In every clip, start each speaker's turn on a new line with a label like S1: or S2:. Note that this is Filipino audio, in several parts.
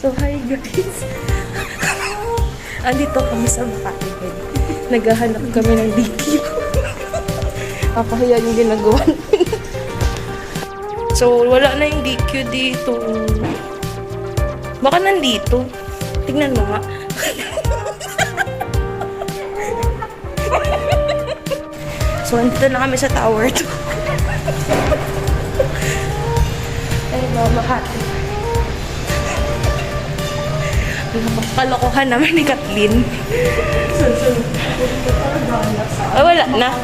S1: So, hi guys. Andito kami sa Makati. Naghahanap kami ng DQ. Papahiya yung ginagawa namin. So, wala na yung DQ dito. Baka nandito. Tingnan mo nga. So, andito na kami sa tower 2. Ay, Makati. Kalokohan naman ni Kathleen. Ay, wala na.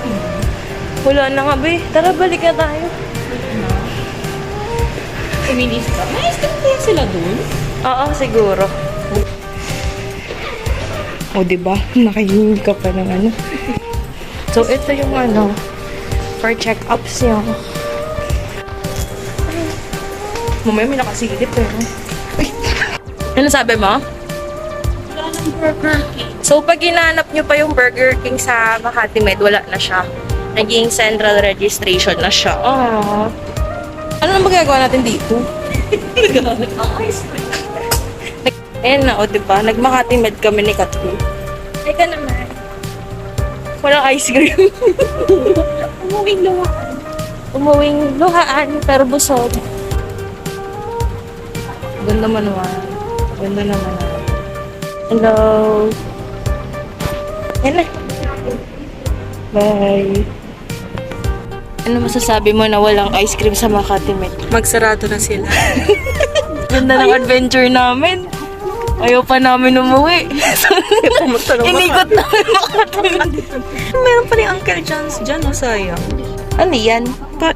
S1: Wala na nga, be. Tara, balik na tayo.
S2: Feminista. May step kaya sila dun?
S1: Oo, siguro. O, diba? Nakahinig ka pa ng ano. So, ito yung ano, for check-ups yung... Mamaya may nakasilip eh. Uy! Ano sabi mo?
S2: Wala ng Burger King.
S1: So, pag hinanap nyo pa yung Burger King sa Makati Med, wala na siya. Naging central registration na siya. Aww. Ano na magagawa natin dito?
S2: Naghahanap ang ice cream.
S1: Ayan na, o diba? Nag-Makati Med kami ni Kathleen. Teka naman. Walang ice cream.
S2: Umuwing luhaan.
S1: Umuwing luhaan, pero busog. Ganda man naman. Ganda naman. Hello. Ayan na. Bye. Ano masasabi mo na walang ice cream sa Makati Med?
S2: Magsarado na sila.
S1: Ganda ng adventure namin. Ayaw pa namin umuwi. Inikot namin Makati Med.
S2: Meron pa rin Uncle John's dyan, o sayang.
S1: Ano yan?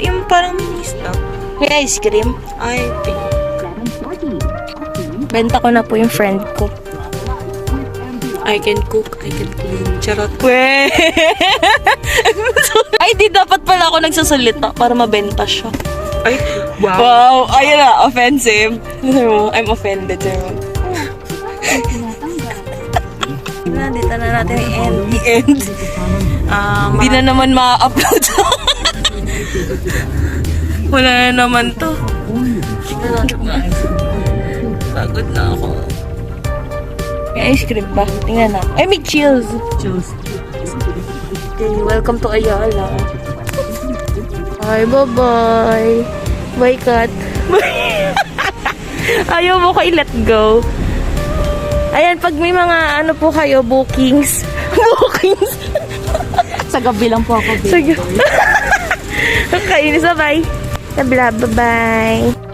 S2: Yung parang mini-stop.
S1: May ice cream?
S2: I think.
S1: Benta ko na po yung friend ko.
S2: I can cook, I can clean. Charot.
S1: We! Ay, di dapat pala ako nagsasalita para mabenta siya.
S2: Ay, wow.
S1: Wow! Ayun na, offensive. I'm offended. Dito na natin i-end. I-end. Hindi na naman ma-upload. Wala na naman to. Pagod na ako. May ice cream ba? Tingnan na. Ay, may chills. Okay, welcome to Ayala. Hi, bye-bye. Bye, Kat. Ayaw mo ko i-let go. Ayan, pag may mga ano po kayo, bookings. Bookings.
S2: Sa gabi lang po ako.
S1: Sige. Kainis, bye-bye. Bye-bye.